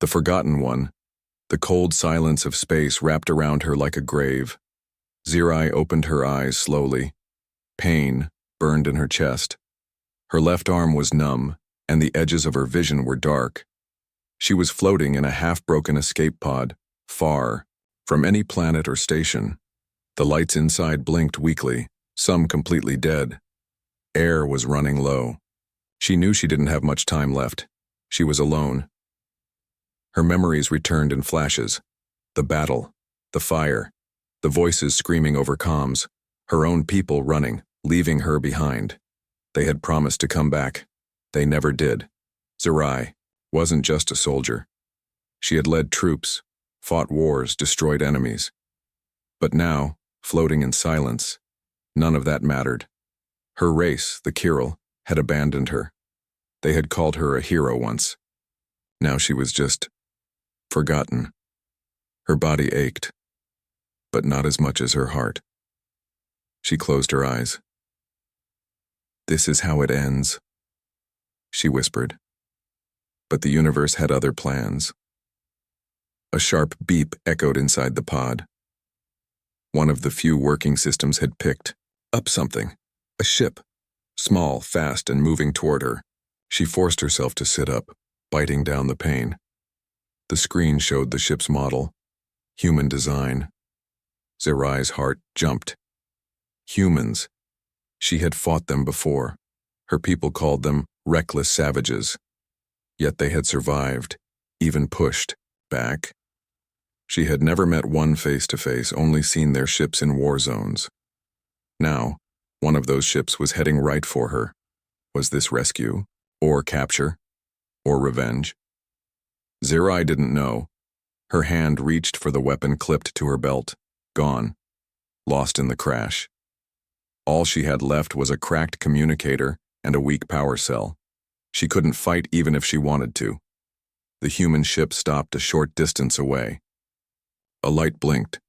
The forgotten one, the cold silence of space wrapped around her like a grave. Zirai opened her eyes slowly. Pain burned in her chest. Her left arm was numb, and the edges of her vision were dark. She was floating in a half-broken escape pod, far from any planet or station. The lights inside blinked weakly, some completely dead. Air was running low. She knew she didn't have much time left. She was alone. Her memories returned in flashes. The battle, the fire, the voices screaming over comms, her own people running, leaving her behind. They had promised to come back. They never did. Zirai wasn't just a soldier. She had led troops, fought wars, destroyed enemies. But now, floating in silence, none of that mattered. Her race, the Kirill, had abandoned her. They had called her a hero once. Now she was just forgotten. Her body ached, but not as much as her heart. She closed her eyes. "This is how it ends," she whispered. But the universe had other plans. A sharp beep echoed inside the pod. One of the few working systems had picked up something. A ship. Small, fast, and moving toward her. She forced herself to sit up, biting down the pain. The screen showed the ship's model. Human design. Zirai's heart jumped. Humans. She had fought them before. Her people called them reckless savages. Yet they had survived, even pushed back. She had never met one face-to-face, only seen their ships in war zones. Now, one of those ships was heading right for her. Was this rescue, or capture, or revenge? Zirai didn't know. Her hand reached for the weapon clipped to her belt. Gone. Lost in the crash. All she had left was a cracked communicator and a weak power cell. She couldn't fight even if she wanted to. The human ship stopped a short distance away. A light blinked.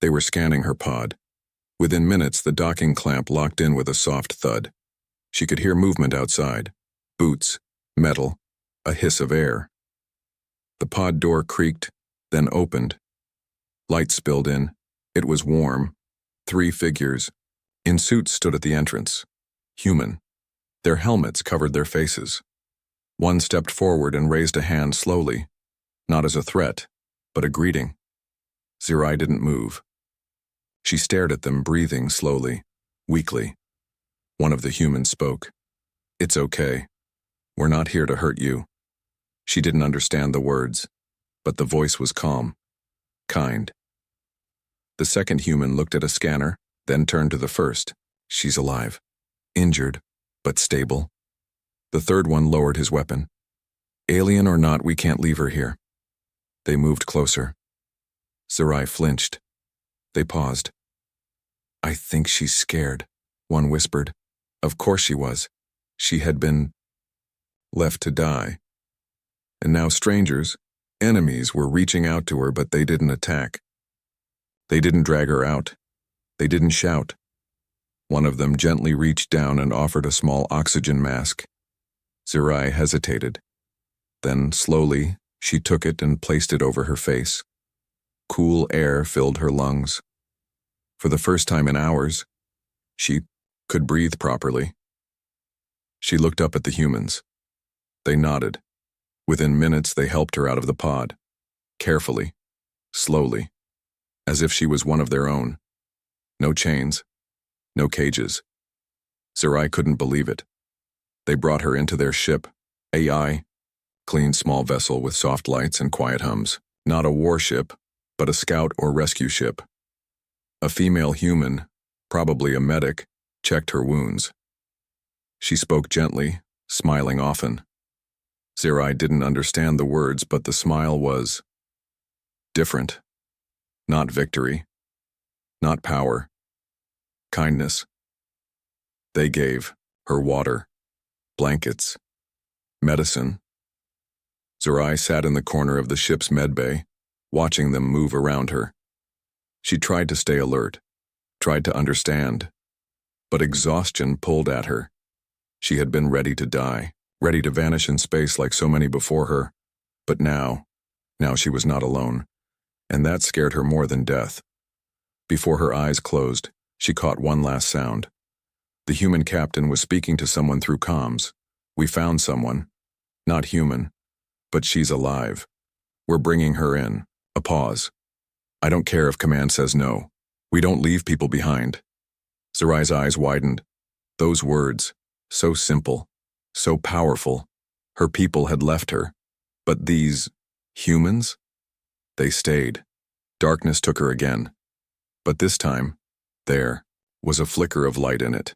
They were scanning her pod. Within minutes, the docking clamp locked in with a soft thud. She could hear movement outside. Boots, metal, a hiss of air. The pod door creaked, then opened. Light spilled in. It was warm. 3 figures, in suits, stood at the entrance. Human. Their helmets covered their faces. One stepped forward and raised a hand slowly, not as a threat, but a greeting. Zirai didn't move. She stared at them, breathing slowly, weakly. One of the humans spoke. "It's okay. We're not here to hurt you." She didn't understand the words, but the voice was calm, kind. The second human looked at a scanner, then turned to the first. "She's alive. Injured, but stable." The third one lowered his weapon. "Alien or not, we can't leave her here." They moved closer. Zirai flinched. They paused. "I think she's scared," one whispered. Of course she was. She had been left to die. And now strangers, enemies, were reaching out to her, but they didn't attack. They didn't drag her out. They didn't shout. One of them gently reached down and offered a small oxygen mask. Zirai hesitated. Then, slowly, she took it and placed it over her face. Cool air filled her lungs. For the first time in hours, she could breathe properly. She looked up at the humans. They nodded. Within minutes, they helped her out of the pod. Carefully, slowly, as if she was one of their own. No chains, no cages. Zirai couldn't believe it. They brought her into their ship, AI, clean small vessel with soft lights and quiet hums. Not a warship, but a scout or rescue ship. A female human, probably a medic, checked her wounds. She spoke gently, smiling often. Zirai didn't understand the words, but the smile was different. Not victory. Not power. Kindness. They gave her water, blankets, medicine. Zirai sat in the corner of the ship's medbay, watching them move around her. She tried to stay alert, tried to understand, but exhaustion pulled at her. She had been ready to die, ready to vanish in space like so many before her, but now, Now she was not alone, and that scared her more than death. Before her eyes closed, she caught one last sound. The human captain was speaking to someone through comms. "We found someone. Not human, but she's alive. We're bringing her in." A pause. "I don't care if command says no. We don't leave people behind." Zarai's eyes widened. Those words, so simple, so powerful. Her people had left her. But these humans? They stayed. Darkness took her again. But this time, there was a flicker of light in it.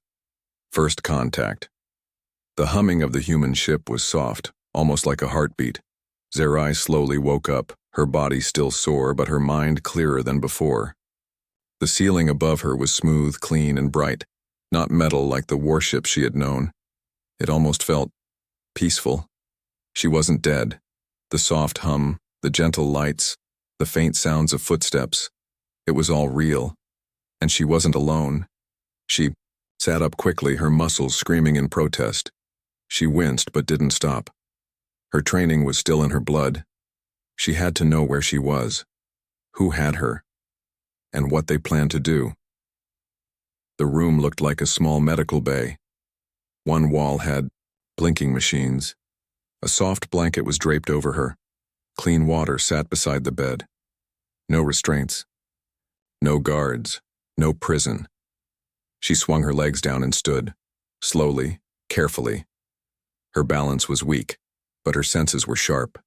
First contact. The humming of the human ship was soft, almost like a heartbeat. Zarai slowly woke up, her body still sore but her mind clearer than before. The ceiling above her was smooth, clean, and bright, not metal like the warship she had known. It almost felt peaceful. She wasn't dead. The soft hum, the gentle lights, the faint sounds of footsteps. It was all real. And she wasn't alone. She sat up quickly, her muscles screaming in protest. She winced but didn't stop. Her training was still in her blood. She had to know where she was, who had her, and what they planned to do. The room looked like a small medical bay. One wall had blinking machines. A soft blanket was draped over her. Clean water sat beside the bed. No restraints. No guards. No prison. She swung her legs down and stood, slowly, carefully. Her balance was weak, but her senses were sharp.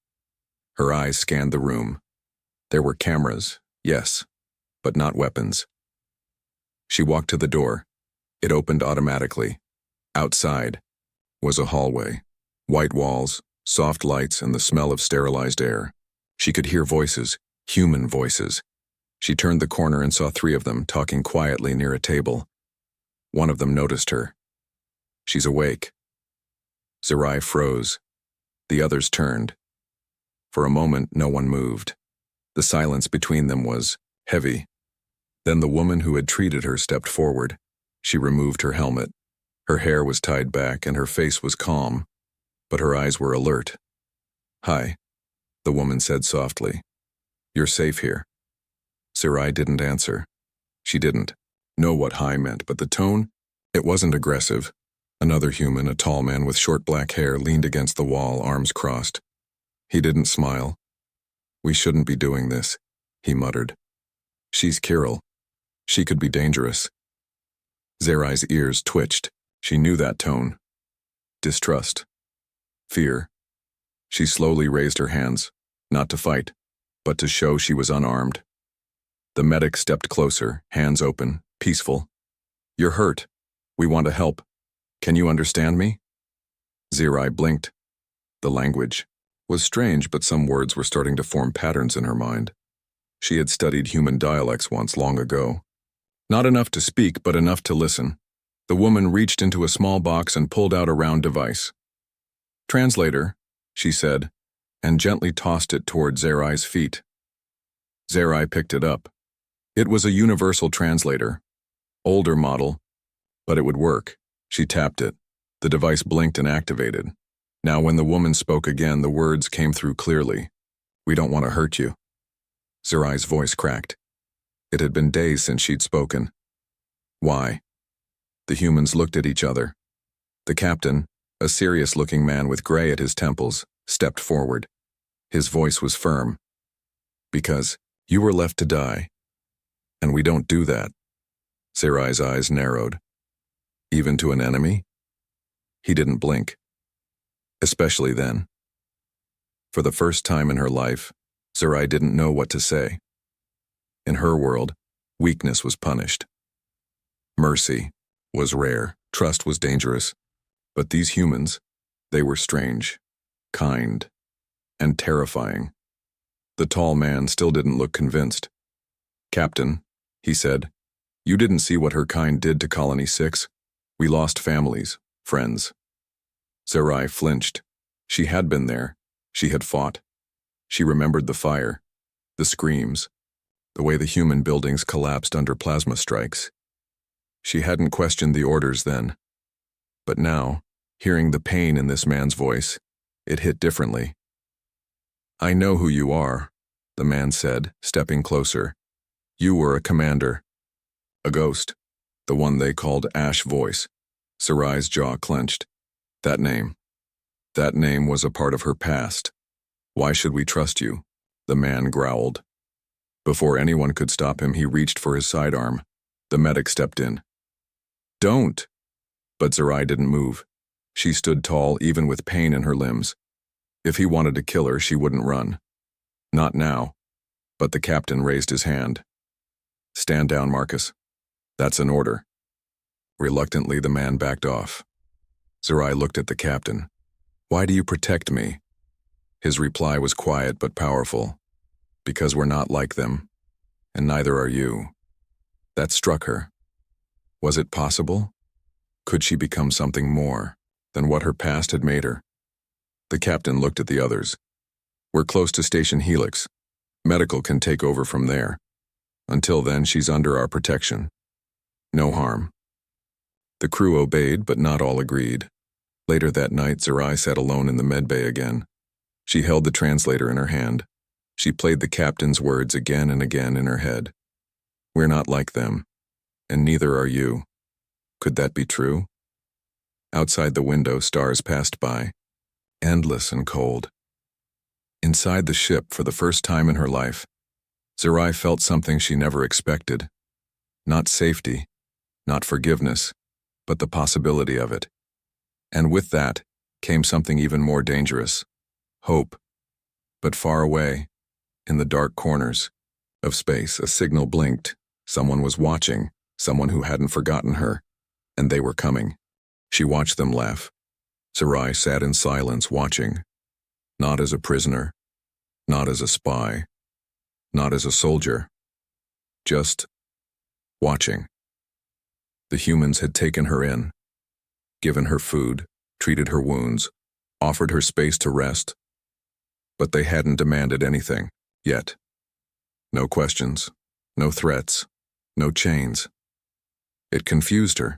Her eyes scanned the room. There were cameras, yes, but not weapons. She walked to the door. It opened automatically. Outside was a hallway. White walls, soft lights, and the smell of sterilized air. She could hear voices, human voices. She turned the corner and saw 3 of them talking quietly near a table. One of them noticed her. "She's awake." Zarai froze. The others turned. For a moment, no one moved. The silence between them was heavy. Then the woman who had treated her stepped forward. She removed her helmet. Her hair was tied back and her face was calm, but her eyes were alert. "Hi," the woman said softly. "You're safe here." Zarai didn't answer. She didn't know what hi meant, but the tone, it wasn't aggressive. Another human, a tall man with short black hair, leaned against the wall, arms crossed. He didn't smile. "We shouldn't be doing this," he muttered. "She's Kirill. She could be dangerous." Zarai's ears twitched. She knew that tone. Distrust. Fear. She slowly raised her hands, not to fight, but to show she was unarmed. The medic stepped closer, hands open, peaceful. "You're hurt. We want to help. Can you understand me?" Zarai blinked. The language was strange, but some words were starting to form patterns in her mind. She had studied human dialects once long ago. Not enough to speak, but enough to listen. The woman reached into a small box and pulled out a round device. "Translator," she said, and gently tossed it toward Zarai's feet. Zarai picked it up. It was a universal translator. Older model, but it would work. She tapped it. The device blinked and activated. Now when the woman spoke again, the words came through clearly. "We don't want to hurt you." Zarai's voice cracked. It had been days since she'd spoken. "Why?" The humans looked at each other. The captain, a serious-looking man with gray at his temples, stepped forward. His voice was firm. "Because you were left to die. And we don't do that." Zarai's eyes narrowed. "Even to an enemy?" He didn't blink. Especially then. For the first time in her life, Zarai didn't know what to say. In her world, weakness was punished. Mercy was rare, trust was dangerous. But these humans, they were strange, kind, and terrifying. The tall man still didn't look convinced. "Captain," he said, "you didn't see what her kind did to Colony 6. We lost families, friends." Zarai flinched. She had been there. She had fought. She remembered the fire, the screams, the way the human buildings collapsed under plasma strikes. She hadn't questioned the orders then. But now, hearing the pain in this man's voice, it hit differently. "I know who you are," the man said, stepping closer. You were a commander. A ghost. The one they called Ash Voice. Sarai's jaw clenched. That name. That name was a part of her past. Why should we trust you? The man growled. Before anyone could stop him, he reached for his sidearm. The medic stepped in. Don't! But Sarai didn't move. She stood tall, even with pain in her limbs. If he wanted to kill her, she wouldn't run. Not now. But the captain raised his hand. Stand down, Marcus. That's an order. Reluctantly, the man backed off. Sarai looked at the captain. Why do you protect me? His reply was quiet but powerful. Because we're not like them, and neither are you. That struck her. Was it possible? Could she become something more than what her past had made her? The captain looked at the others. We're close to Station Helix. Medical can take over from there. Until then, she's under our protection. No harm. The crew obeyed, but not all agreed. Later that night, Sarai sat alone in the medbay again. She held the translator in her hand. She played the captain's words again and again in her head. We're not like them, and neither are you. Could that be true? Outside the window, stars passed by, endless and cold. Inside the ship, for the first time in her life, Sarai felt something she never expected. Not safety, not forgiveness, but the possibility of it. And with that came something even more dangerous. Hope. But far away, in the dark corners of space, a signal blinked. Someone was watching, someone who hadn't forgotten her, and they were coming. She watched them laugh. Sarai sat in silence, watching. Not as a prisoner, not as a spy, not as a soldier. Just watching. The humans had taken her in, given her food, treated her wounds, offered her space to rest. But they hadn't demanded anything, yet. No questions, no threats, no chains. It confused her.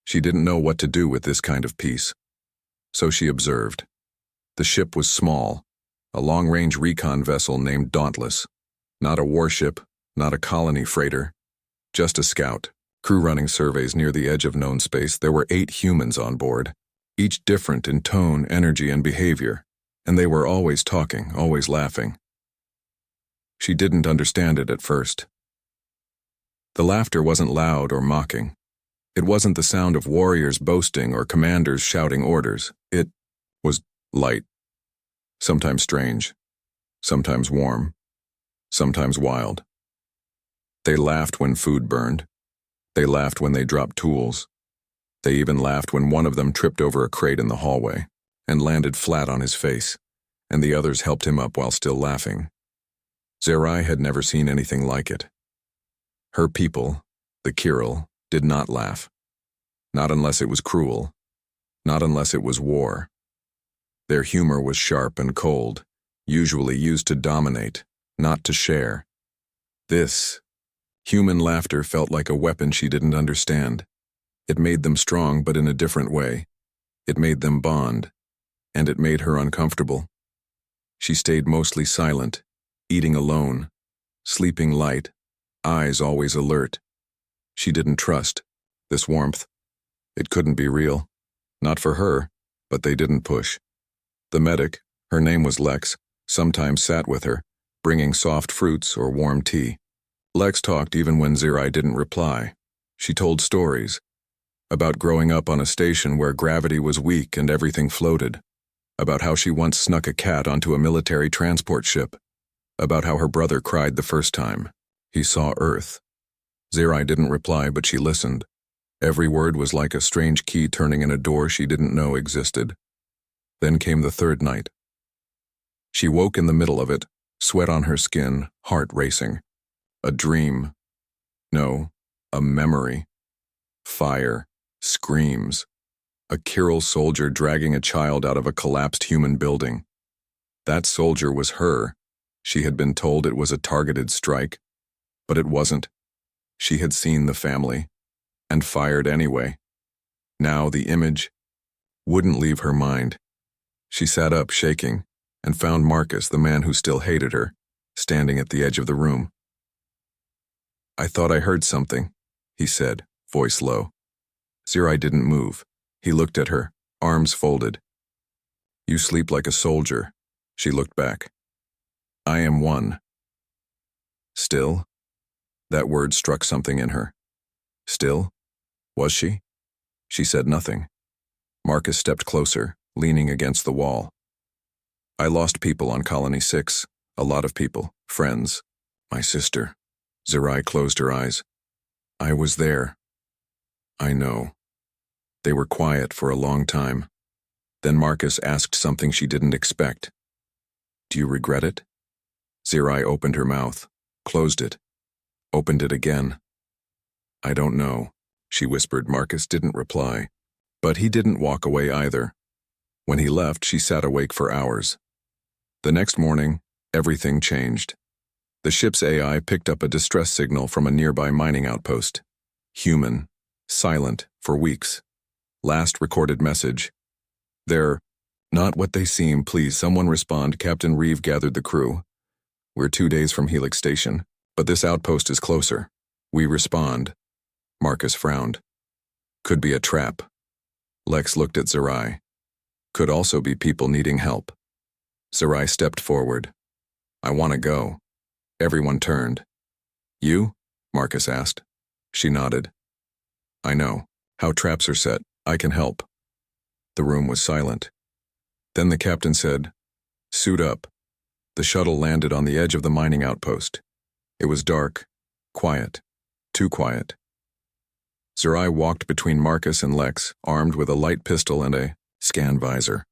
She didn't know what to do with this kind of peace. So she observed. The ship was small, a long-range recon vessel named Dauntless. Not a warship, not a colony freighter, just a scout. Crew running surveys near the edge of known space. There were 8 humans on board, each different in tone, energy, and behavior, and they were always talking, always laughing. She didn't understand it at first. The laughter wasn't loud or mocking. It wasn't the sound of warriors boasting or commanders shouting orders. It was light, sometimes strange, sometimes warm, sometimes wild. They laughed when food burned. They laughed when they dropped tools. They even laughed when one of them tripped over a crate in the hallway and landed flat on his face, and the others helped him up while still laughing. Sarai had never seen anything like it. Her people, the Kirill, did not laugh. Not unless it was cruel. Not unless it was war. Their humor was sharp and cold, usually used to dominate, not to share. This human laughter felt like a weapon she didn't understand. It made them strong, but in a different way. It made them bond, and it made her uncomfortable. She stayed mostly silent, eating alone, sleeping light, eyes always alert. She didn't trust this warmth. It couldn't be real. Not for her, but they didn't push. The medic, her name was Lex, sometimes sat with her, bringing soft fruits or warm tea. Lex talked even when Sarai didn't reply. She told stories about growing up on a station where gravity was weak and everything floated, about how she once snuck a cat onto a military transport ship, about how her brother cried the first time he saw Earth. Sarai didn't reply, but she listened. Every word was like a strange key turning in a door she didn't know existed. Then came the third night. She woke in the middle of it, sweat on her skin, heart racing. A dream. No, a memory. Fire. Screams. A Kirill soldier dragging a child out of a collapsed human building. That soldier was her. She had been told it was a targeted strike, but it wasn't. She had seen the family, and fired anyway. Now the image wouldn't leave her mind. She sat up, shaking, and found Marcus, the man who still hated her, standing at the edge of the room. "I thought I heard something," he said, voice low. Zirai didn't move. He looked at her, arms folded. "You sleep like a soldier," she looked back. "I am one." Still? That word struck something in her. Still? Was she? She said nothing. Marcus stepped closer, leaning against the wall. "I lost people on Colony 6, a lot of people, friends. My sister." Zirai closed her eyes. "I was there." "I know." They were quiet for a long time. Then Marcus asked something she didn't expect. "Do you regret it?" Zirai opened her mouth, closed it, opened it again. "I don't know," she whispered. Marcus didn't reply. But he didn't walk away either. When he left, she sat awake for hours. The next morning, everything changed. The ship's AI picked up a distress signal from a nearby mining outpost. Human, silent, for weeks. Last recorded message. "They're not what they seem, please someone respond." Captain Reeve gathered the crew. "We're 2 days from Helix Station, but this outpost is closer. We respond." Marcus frowned. "Could be a trap." Lex looked at Zirai. "Could also be people needing help." Zirai stepped forward. "I want to go." Everyone turned. "You?" Marcus asked. She nodded. "I know how traps are set. I can help." The room was silent. Then the captain said, "Suit up." The shuttle landed on the edge of the mining outpost. It was dark, quiet, too quiet. Zirai walked between Marcus and Lex, armed with a light pistol and a scan visor.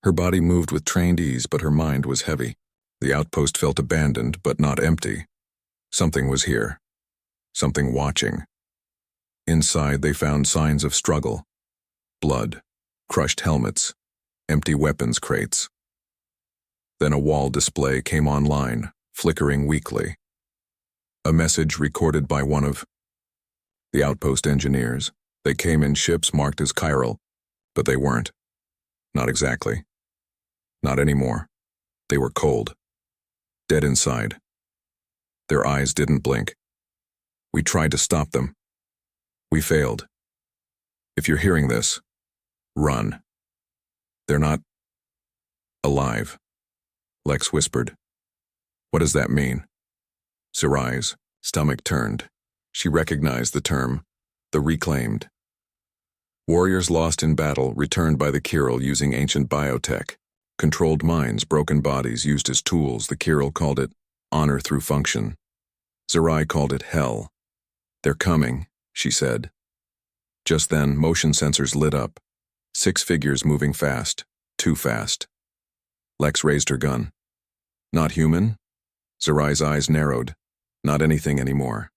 Her body moved with trained ease, but her mind was heavy. The outpost felt abandoned, but not empty. Something was here. Something watching. Inside, they found signs of struggle. Blood, crushed helmets, empty weapons crates. Then a wall display came online, flickering weakly. A message recorded by one of the outpost engineers. They came in ships marked as chiral, but they weren't. Not exactly. Not anymore. They were cold. Dead inside. Their eyes didn't blink. "We tried to stop them. We failed. If you're hearing this, run. They're not alive." Lex whispered. "What does that mean?" Zirai's stomach turned. She recognized the term, the reclaimed. Warriors lost in battle returned by the Chiral using ancient biotech. Controlled minds, broken bodies used as tools. The Chiral called it honor through function. Zirai called it hell. "They're coming," she said. Just then, motion sensors lit up. 6 figures moving fast, too fast. Lex raised her gun. "Not human?" Zirai's eyes narrowed. "Not anything anymore."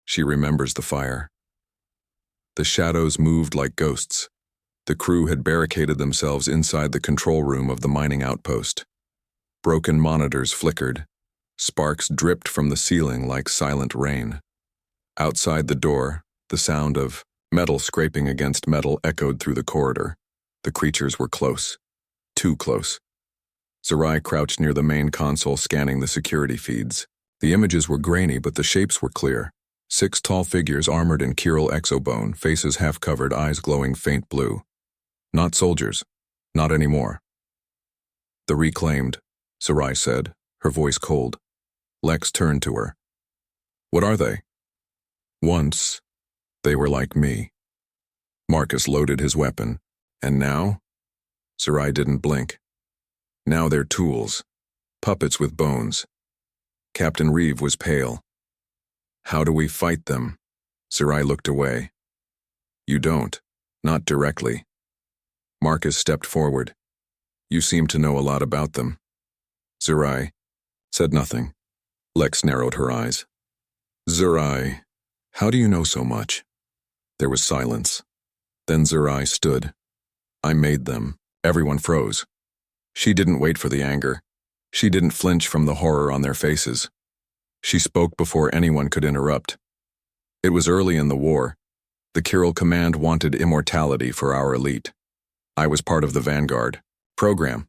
She remembers the fire. The shadows moved like ghosts. The crew had barricaded themselves inside the control room of the mining outpost. Broken monitors flickered. Sparks dripped from the ceiling like silent rain. Outside the door, the sound of metal scraping against metal echoed through the corridor. The creatures were close. Too close. Zirai crouched near the main console, scanning the security feeds. The images were grainy, but the shapes were clear. 6 tall figures armored in Chiral exobone, faces half-covered, eyes glowing faint blue. Not soldiers. Not anymore. "The reclaimed," Zirai said, her voice cold. Lex turned to her. "What are they?" "Once, they were like me." Marcus loaded his weapon. "And now?" Zirai didn't blink. "Now they're tools. Puppets with bones." Captain Reeve was pale. "How do we fight them?" Zirai looked away. "You don't. Not directly." Marcus stepped forward. "You seem to know a lot about them." Zirai said nothing. Lex narrowed her eyes. "Zirai, how do you know so much?" There was silence. Then Zirai stood. "I made them." Everyone froze. She didn't wait for the anger. She didn't flinch from the horror on their faces. She spoke before anyone could interrupt. "It was early in the war. The Chiral Command wanted immortality for our elite. I was part of the Vanguard program.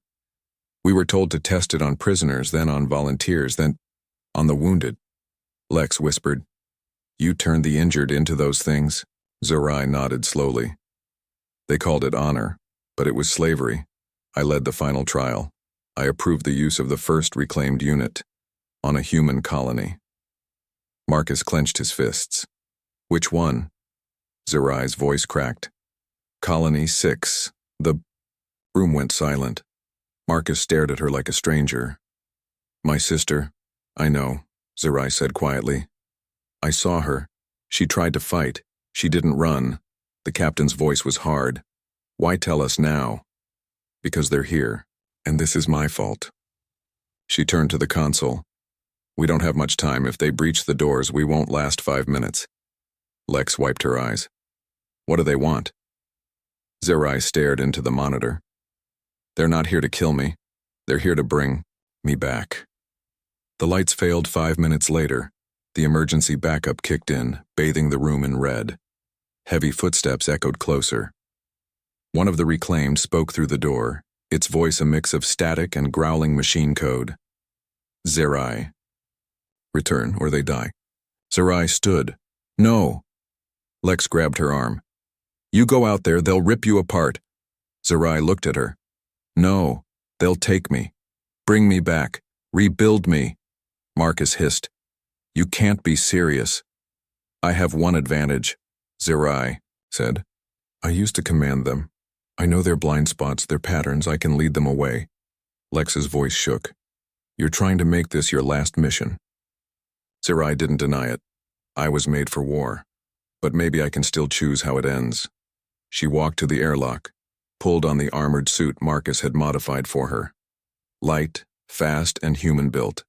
We were told to test it on prisoners, then on volunteers, then On the wounded, Lex whispered. You turned the injured into those things? Zerai nodded slowly. They called it honor, but it was slavery. I led the final trial. I approved the use of the first reclaimed unit on a human colony. Marcus clenched his fists. Which one? Zerai's voice cracked. Colony 6. The room went silent. Marcus stared at her like a stranger. My sister. I know, Zerai said quietly. I saw her. She tried to fight. She didn't run. The captain's voice was hard. Why tell us now? Because they're here, and this is my fault. She turned to the console. We don't have much time. If they breach the doors, we won't last 5 minutes. Lex wiped her eyes. What do they want? Zerai stared into the monitor. They're not here to kill me. They're here to bring me back. The lights failed 5 minutes later. The emergency backup kicked in, bathing the room in red. Heavy footsteps echoed closer. One of the reclaimed spoke through the door, its voice a mix of static and growling machine code. Zerai. Return, or they die. Zerai stood. No. Lex grabbed her arm. You go out there, they'll rip you apart. Zerai looked at her. No, they'll take me. Bring me back. Rebuild me. Marcus hissed. You can't be serious. I have one advantage, Zerai said. I used to command them. I know their blind spots, their patterns. I can lead them away. Lex's voice shook. You're trying to make this your last mission. Zerai didn't deny it. I was made for war. But maybe I can still choose how it ends. She walked to the airlock, pulled on the armored suit Marcus had modified for her. Light, fast, and human-built.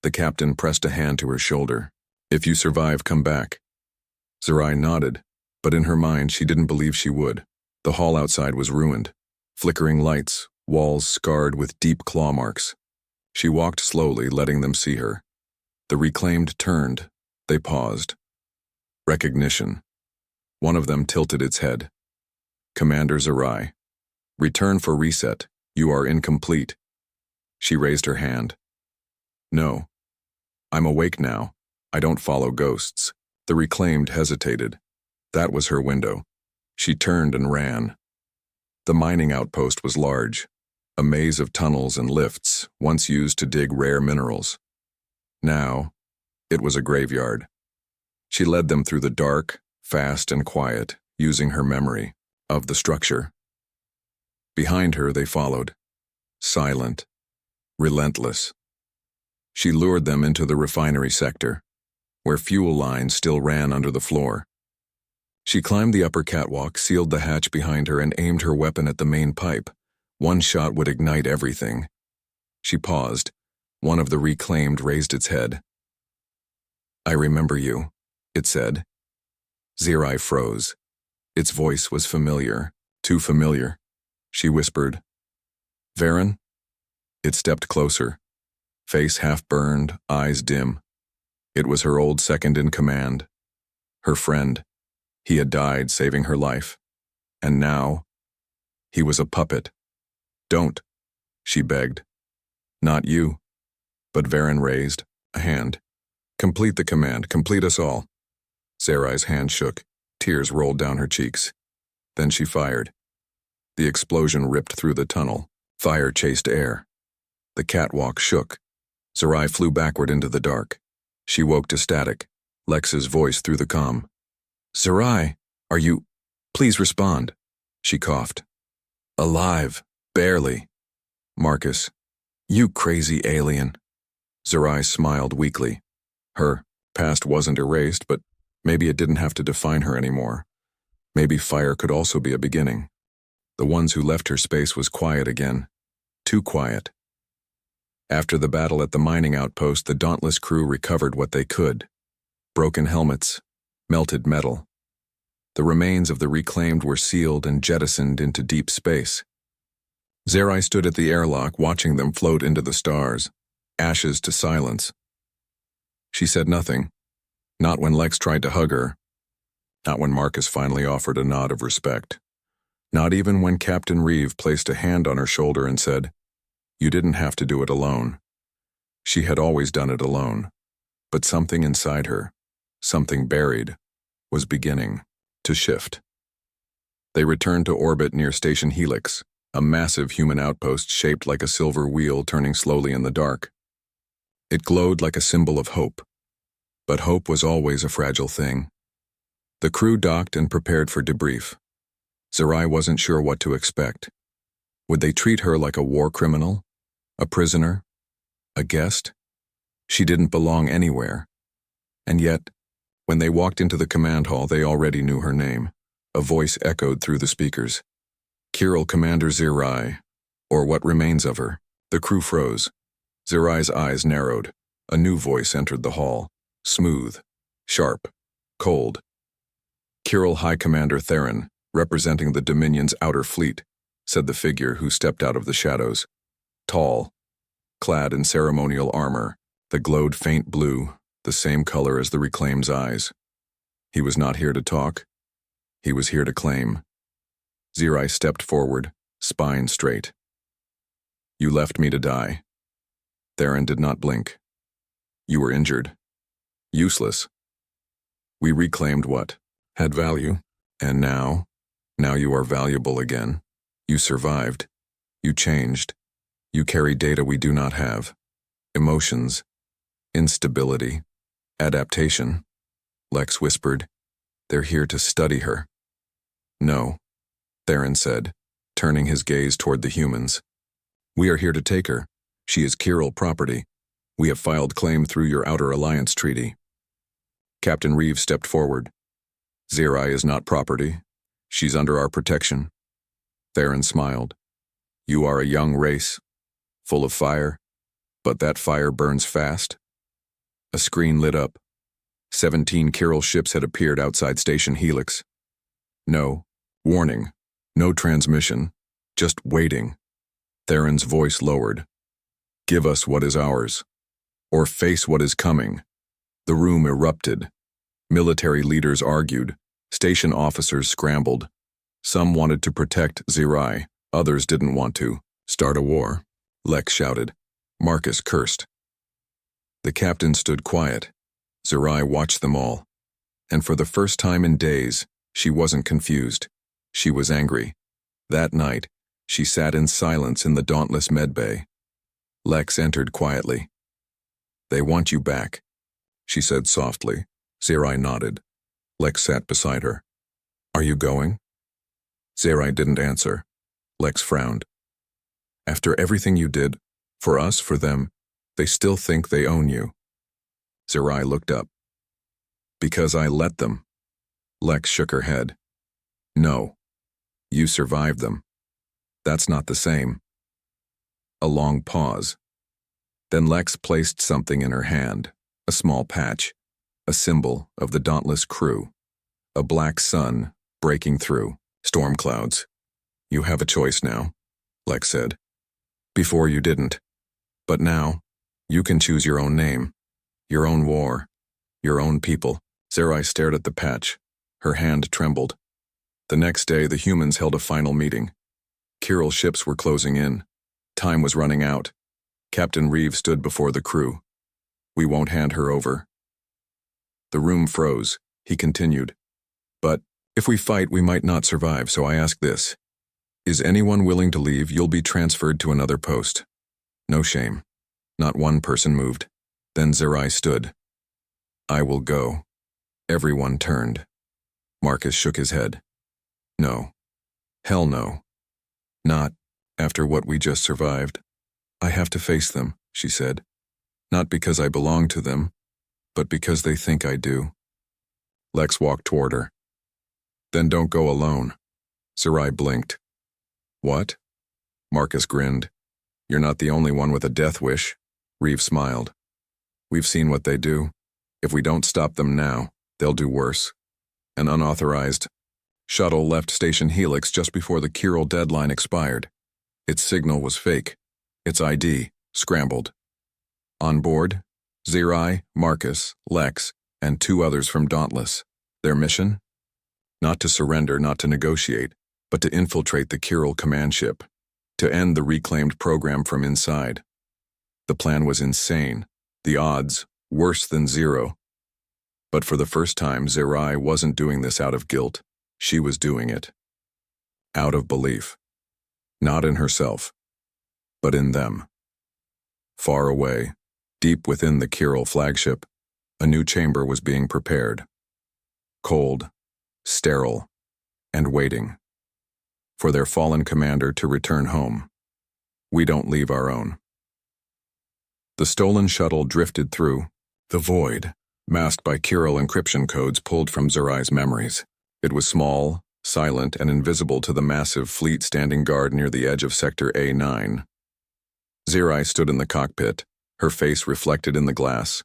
The captain pressed a hand to her shoulder. If you survive, come back. Zerai nodded, but in her mind she didn't believe she would. The hall outside was ruined. Flickering lights, walls scarred with deep claw marks. She walked slowly, letting them see her. The reclaimed turned. They paused. Recognition. One of them tilted its head. Commander Zerai. Return for reset. You are incomplete. She raised her hand. No. I'm awake now. I don't follow ghosts. The reclaimed hesitated. That was her window. She turned and ran. The mining outpost was large, a maze of tunnels and lifts once used to dig rare minerals. Now, it was a graveyard. She led them through the dark, fast and quiet, using her memory of the structure. Behind her they followed, silent, relentless. She lured them into the refinery sector, where fuel lines still ran under the floor. She climbed the upper catwalk, sealed the hatch behind her, and aimed her weapon at the main pipe. One shot would ignite everything. She paused. One of the reclaimed raised its head. I remember you, it said. Zerai froze. Its voice was familiar, too familiar. She whispered, Varen? It stepped closer, face half-burned, eyes dim. It was her old second-in-command, her friend. He had died, saving her life. And now, he was a puppet. Don't, she begged. Not you. But Varen raised a hand. Complete the command, complete us all. Zerai's hand shook. Tears rolled down her cheeks. Then she fired. The explosion ripped through the tunnel. Fire chased air. The catwalk shook. Zerai flew backward into the dark. She woke to static. Lex's voice through the comm. Zerai, are you... Please respond. She coughed. Alive. Barely. Marcus. You crazy alien. Zerai smiled weakly. Her past wasn't erased, but maybe it didn't have to define her anymore. Maybe fire could also be a beginning. The ones who left her space was quiet again. Too quiet. After the battle at the mining outpost, the dauntless crew recovered what they could. Broken helmets, melted metal. The remains of the reclaimed were sealed and jettisoned into deep space. Zerai stood at the airlock, watching them float into the stars, ashes to silence. She said nothing, not when Lex tried to hug her, not when Marcus finally offered a nod of respect, not even when Captain Reeve placed a hand on her shoulder and said, You didn't have to do it alone. She had always done it alone. But something inside her, something buried, was beginning to shift. They returned to orbit near Station Helix, a massive human outpost shaped like a silver wheel turning slowly in the dark. It glowed like a symbol of hope. But hope was always a fragile thing. The crew docked and prepared for debrief. Zerai wasn't sure what to expect. Would they treat her like a war criminal? A prisoner? A guest? She didn't belong anywhere. And yet, when they walked into the command hall, they already knew her name. A voice echoed through the speakers. Kirill Commander Zerai, or what remains of her. The crew froze. Zerai's eyes narrowed. A new voice entered the hall. Smooth, sharp, cold. Kirill High Commander Theron, representing the Dominion's outer fleet, said the figure who stepped out of the shadows. Tall, clad in ceremonial armor, that glowed faint blue, the same color as the Reclaim's eyes. He was not here to talk. He was here to claim. Zerai stepped forward, spine straight. You left me to die. Theron did not blink. You were injured. Useless. We reclaimed what had value, and now you are valuable again. You survived. You changed. You carry data we do not have. Emotions. Instability. Adaptation. Lex whispered. They're here to study her. No, Theron said, turning his gaze toward the humans. We are here to take her. She is Kirill property. We have filed claim through your Outer Alliance Treaty. Captain Reeves stepped forward. Zerai is not property. She's under our protection. Theron smiled. You are a young race, full of fire, but that fire burns fast. A screen lit up. 17 Kirill ships had appeared outside Station Helix. No warning, no transmission, just waiting. Theron's voice lowered. Give us what is ours, or face what is coming. The room erupted. Military leaders argued. Station officers scrambled. Some wanted to protect Zerai, others didn't want to. Start a war, Lex shouted. Marcus cursed. The captain stood quiet. Zerai watched them all. And for the first time in days, she wasn't confused. She was angry. That night, she sat in silence in the dauntless medbay. Lex entered quietly. They want you back, she said softly. Zerai nodded. Lex sat beside her. Are you going? Zerai didn't answer. Lex frowned. After everything you did, for us, for them, they still think they own you. Zerai looked up. Because I let them. Lex shook her head. No. You survived them. That's not the same. A long pause. Then Lex placed something in her hand, a small patch, a symbol of the dauntless crew. A black sun breaking through, storm clouds. You have a choice now, Lex said. Before you didn't. But now, you can choose your own name, your own war, your own people. Zerai stared at the patch. Her hand trembled. The next day, the humans held a final meeting. Kirill ships were closing in. Time was running out. Captain Reeves stood before the crew. We won't hand her over. The room froze. He continued. But if we fight, we might not survive, so I ask this. Is anyone willing to leave? You'll be transferred to another post. No shame. Not one person moved. Then Zerai stood. I will go. Everyone turned. Marcus shook his head. No. Hell no. Not after what we just survived. I have to face them, she said. Not because I belong to them, but because they think I do. Lex walked toward her. Then don't go alone. Zerai blinked. What? Marcus grinned. You're not the only one with a death wish. Reeves smiled. We've seen what they do. If we don't stop them now, they'll do worse. An unauthorized shuttle left Station Helix just before the Kirill deadline expired. Its signal was fake. Its ID scrambled. On board, Zerai, Marcus, Lex, and 2 others from Dauntless. Their mission? Not to surrender, not to negotiate, but to infiltrate the Kirill command ship, to end the reclaimed program from inside. The plan was insane. The odds, worse than zero. But for the first time, Zerai wasn't doing this out of guilt. She was doing it out of belief. Not in herself, but in them. Far away, deep within the Kirill flagship, a new chamber was being prepared. Cold, sterile, and waiting for their fallen commander to return home. We don't leave our own. The stolen shuttle drifted through the void, masked by Kirill encryption codes pulled from Zerai's memories. It was small, silent, and invisible to the massive fleet standing guard near the edge of Sector A9. Zerai stood in the cockpit, her face reflected in the glass.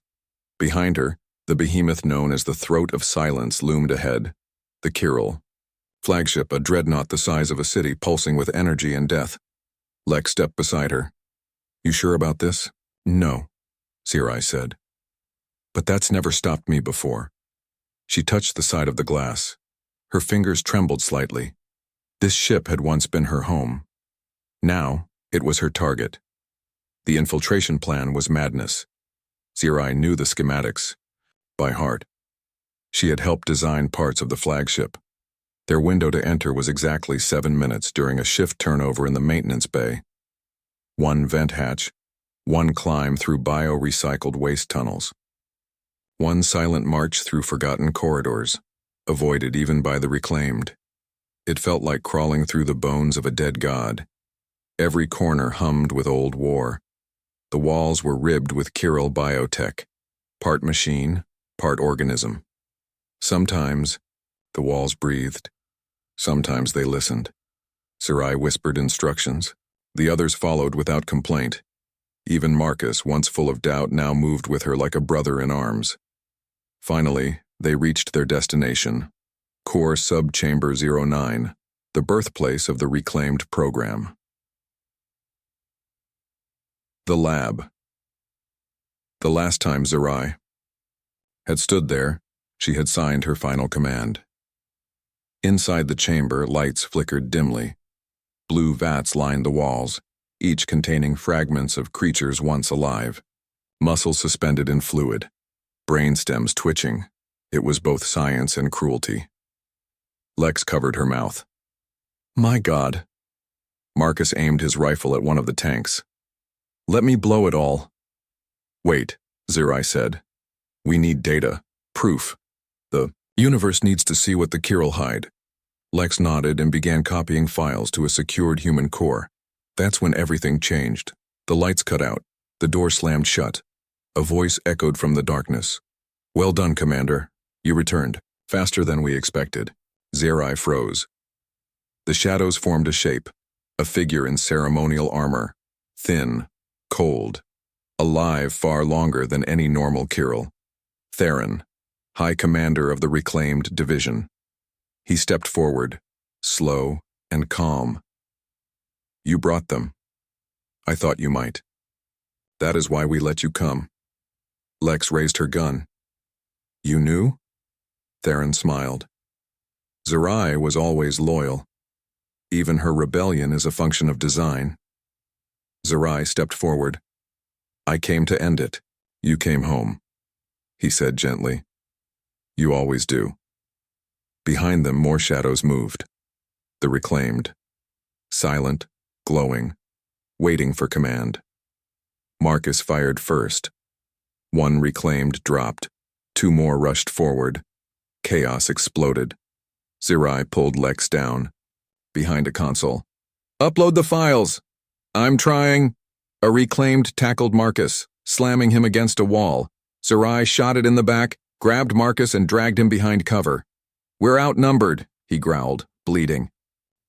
Behind her, the behemoth known as the Throat of Silence loomed ahead, the Kirill flagship, a dreadnought the size of a city pulsing with energy and death. Lex stepped beside her. "You sure about this?" "No," Zerai said. "But that's never stopped me before." She touched the side of the glass. Her fingers trembled slightly. This ship had once been her home. Now, it was her target. The infiltration plan was madness. Zerai knew the schematics by heart. She had helped design parts of the flagship. Their window to enter was exactly 7 minutes during a shift turnover in the maintenance bay. One vent hatch, one climb through bio-recycled waste tunnels. One silent march through forgotten corridors, avoided even by the reclaimed. It felt like crawling through the bones of a dead god. Every corner hummed with old war. The walls were ribbed with Kirill biotech, part machine, part organism. Sometimes, the walls breathed. Sometimes they listened. Zerai whispered instructions. The others followed without complaint. Even Marcus, once full of doubt, now moved with her like a brother in arms. Finally, they reached their destination, Core Subchamber 09, the birthplace of the reclaimed program. The lab. The last time Zerai had stood there, she had signed her final command. Inside the chamber, lights flickered dimly. Blue vats lined the walls, each containing fragments of creatures once alive. Muscles suspended in fluid, brainstems twitching. It was both science and cruelty. Lex covered her mouth. "My God." Marcus aimed his rifle at one of the tanks. "Let me blow it all." "Wait," Zerai said. "We need data, proof. The universe needs to see what the Kirill hide." Lex nodded and began copying files to a secured human core. That's when everything changed. The lights cut out. The door slammed shut. A voice echoed from the darkness. "Well done, Commander. You returned, faster than we expected." Zerai froze. The shadows formed a shape, a figure in ceremonial armor, thin, cold, alive far longer than any normal Kirill. Theron, High Commander of the Reclaimed Division. He stepped forward, slow and calm. "You brought them. I thought you might. That is why we let you come." Lex raised her gun. "You knew?" Theron smiled. Zerai was always loyal. Even her rebellion is a function of design. Zerai stepped forward. "I came to end it. You came home," he said gently. "You always do." Behind them, more shadows moved. The reclaimed. Silent, glowing, waiting for command. Marcus fired first. One reclaimed dropped. 2 more rushed forward. Chaos exploded. Zerai pulled Lex down. Behind a console. "Upload the files." "I'm trying." A reclaimed tackled Marcus, slamming him against a wall. Zerai shot it in the back, grabbed Marcus and dragged him behind cover. "We're outnumbered," he growled, bleeding.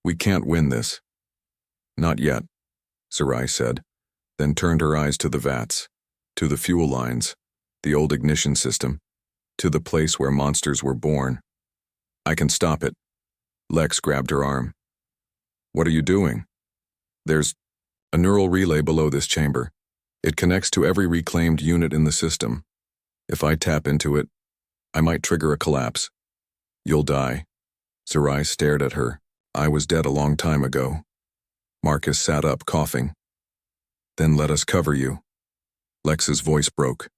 "We can't win this." "Not yet," Zerai said, then turned her eyes to the vats, to the fuel lines, the old ignition system, to the place where monsters were born. "I can stop it." Lex grabbed her arm. "What are you doing?" "There's a neural relay below this chamber. It connects to every reclaimed unit in the system. If I tap into it, I might trigger a collapse. You'll die." Zerai stared at her. "I was dead a long time ago." Marcus sat up, coughing. "Then let us cover you." Lex's voice broke.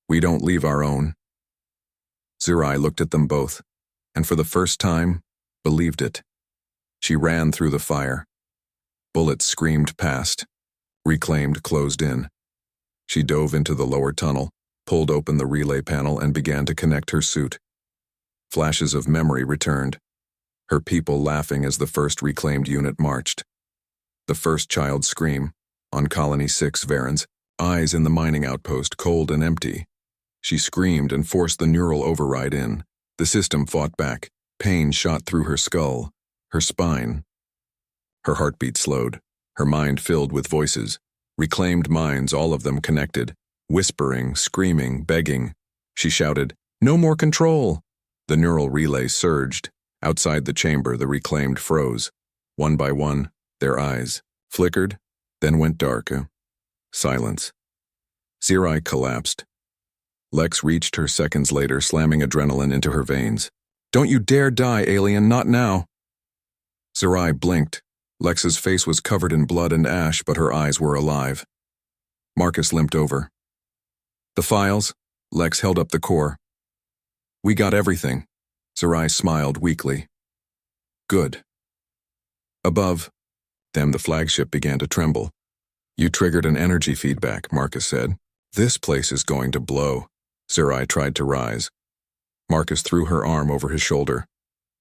We don't leave our own. Zerai looked at them both, and for the first time, believed it. She ran through the fire. Bullets screamed past. Reclaimed closed in. She dove into the lower tunnel, pulled open the relay panel, and began to connect her suit. Flashes of memory returned, her people laughing as the first reclaimed unit marched. The first child's scream, on Colony 6 Varen's, eyes in the mining outpost cold and empty. She screamed and forced the neural override in. The system fought back. Pain shot through her skull, her spine. Her heartbeat slowed, her mind filled with voices. Reclaimed minds, all of them connected. Whispering, screaming, begging. She shouted, "No more control!" The neural relay surged. Outside the chamber, the reclaimed froze. One by one, their eyes flickered, then went dark. Silence. Zerai collapsed. Lex reached her seconds later, slamming adrenaline into her veins. "Don't you dare die, alien, not now!" Zerai blinked. Lex's face was covered in blood and ash, but her eyes were alive. Marcus limped over. "The files?" Lex held up the core. "We got everything." Zerai smiled weakly. "Good." Above them, the flagship began to tremble. "You triggered an energy feedback," Marcus said. "This place is going to blow." Zerai tried to rise. Marcus threw her arm over his shoulder.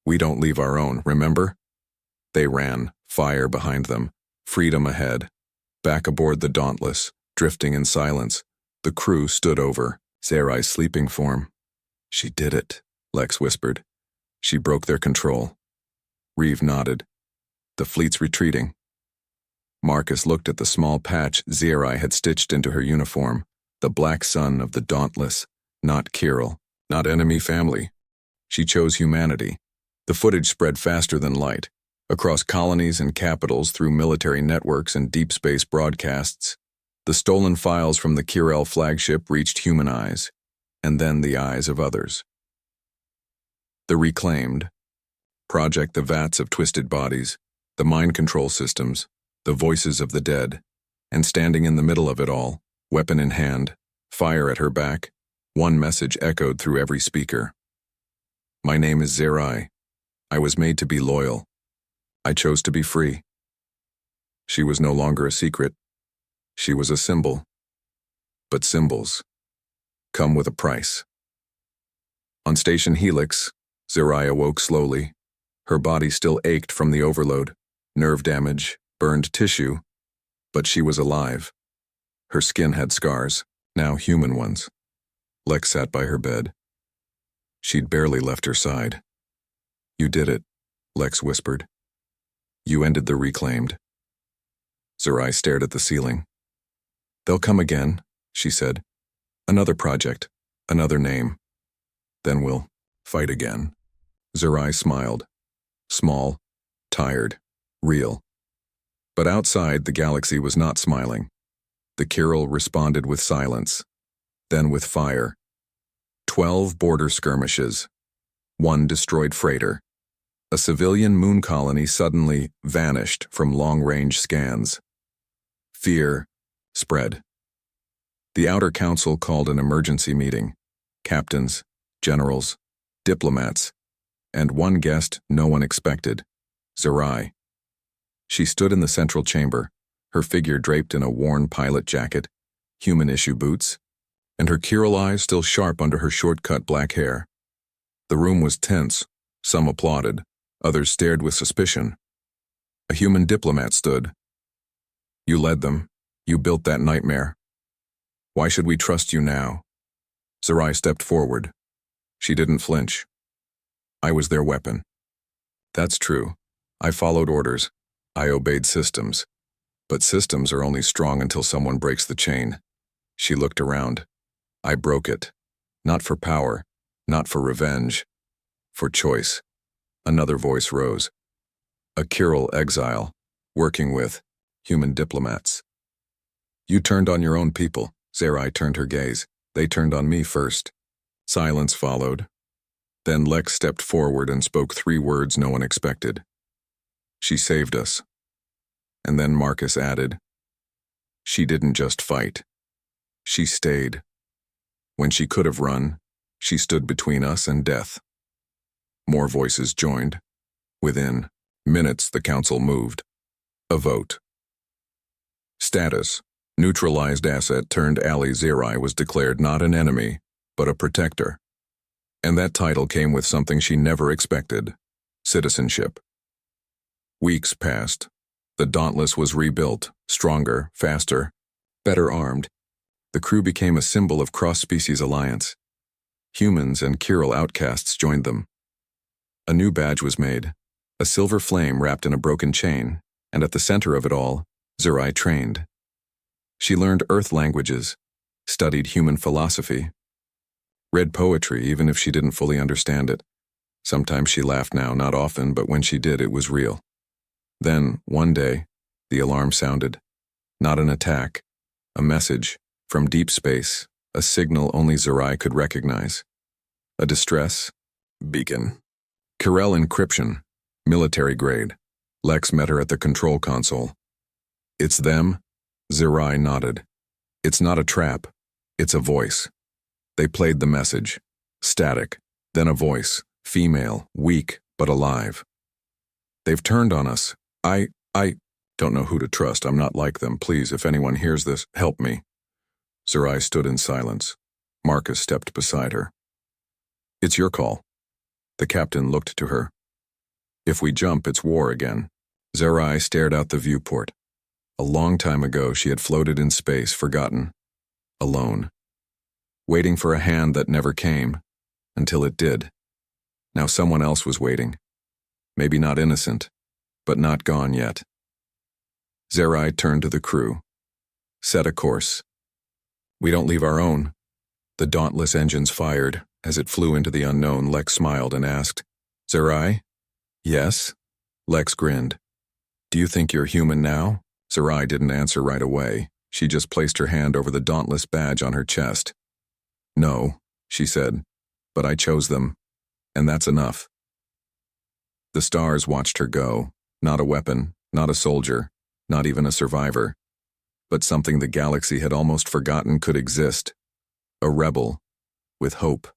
"We don't leave our own, remember?" They ran, fire behind them, freedom ahead. Back aboard the Dauntless, drifting in silence, the crew stood over Zerai's sleeping form. "She did it," Lex whispered. "She broke their control." Reeve nodded. "The fleet's retreating." Marcus looked at the small patch Zerai had stitched into her uniform, the black sun of the Dauntless, not Kirill, not enemy family. She chose humanity. The footage spread faster than light, across colonies and capitals, through military networks and deep space broadcasts. The stolen files from the Kirill flagship reached human eyes, and then the eyes of others. The Reclaimed. Project the vats of twisted bodies, the mind control systems, the voices of the dead, and standing in the middle of it all, weapon in hand, fire at her back, one message echoed through every speaker. "My name is Zerai. I was made to be loyal. I chose to be free." She was no longer a secret. She was a symbol. But symbols come with a price. On Station Helix, Zerai awoke slowly. Her body still ached from the overload, nerve damage, burned tissue, but she was alive. Her skin had scars, now human ones. Lex sat by her bed. She'd barely left her side. "You did it," Lex whispered. "You ended the Reclaimed." Zerai stared at the ceiling. "They'll come again," she said. "Another project, another name. Then we'll fight again." Zerai smiled. Small, tired, real. But outside, the galaxy was not smiling. The Kirill responded with silence, then with fire. 12 border skirmishes. 1 destroyed freighter. A civilian moon colony suddenly vanished from long-range scans. Fear spread. The Outer Council called an emergency meeting. Captains, generals, diplomats, and one guest no one expected, Zerai. She stood in the central chamber, her figure draped in a worn pilot jacket, human-issue boots, and her Kirill eyes still sharp under her short-cut black hair. The room was tense. Some applauded, others stared with suspicion. A human diplomat stood. "You led them. You built that nightmare. Why should we trust you now?" Zerai stepped forward. She didn't flinch. "I was their weapon." "That's true. I followed orders. I obeyed systems. But systems are only strong until someone breaks the chain." She looked around. "I broke it. Not for power, not for revenge. For choice." Another voice rose. "A Kirill exile, working with human diplomats." "You turned on your own people." Zerai turned her gaze. "They turned on me first." Silence followed. Then Lex stepped forward and spoke 3 words no one expected. "She saved us." And then Marcus added, "She didn't just fight. She stayed. When she could have run, she stood between us and death. More voices joined. Within minutes, the council moved. A vote. Status: neutralized asset turned ally Zerai was declared not an enemy, but a protector. And that title came with something she never expected: citizenship. Weeks passed. The Dauntless was rebuilt, stronger, faster, better armed. The crew became a symbol of cross-species alliance. Humans and Kyril outcasts joined them. A new badge was made, a silver flame wrapped in a broken chain, and at the center of it all, Zerai trained. She learned Earth languages, studied human philosophy, read poetry even if she didn't fully understand it. Sometimes she laughed now, not often, but when she did, it was real. Then, one day, the alarm sounded. Not an attack, a message from deep space, a signal only Zerai could recognize. A distress beacon. Kyril encryption, military grade. Lex met her at the control console. It's them? Zerai nodded. It's not a trap. It's a voice. They played the message. Static. Then a voice. Female. Weak, but alive. They've turned on us. I don't know who to trust. I'm not like them. Please, if anyone hears this, help me. Zerai stood in silence. Marcus stepped beside her. It's your call. The captain looked to her. If we jump, it's war again. Zerai stared out the viewport. A long time ago, she had floated in space, forgotten. Alone. Waiting for a hand that never came. Until it did. Now someone else was waiting. Maybe not innocent, but not gone yet. Zerai turned to the crew. Set a course. We don't leave our own. The Dauntless engines fired. As it flew into the unknown, Lex smiled and asked, Zerai? Yes? Lex grinned. Do you think you're human now? Zerai didn't answer right away. She just placed her hand over the Dauntless badge on her chest. No, she said, but I chose them, and that's enough. The stars watched her go. Not a weapon, not a soldier, not even a survivor, but something the galaxy had almost forgotten could exist. A rebel, with hope.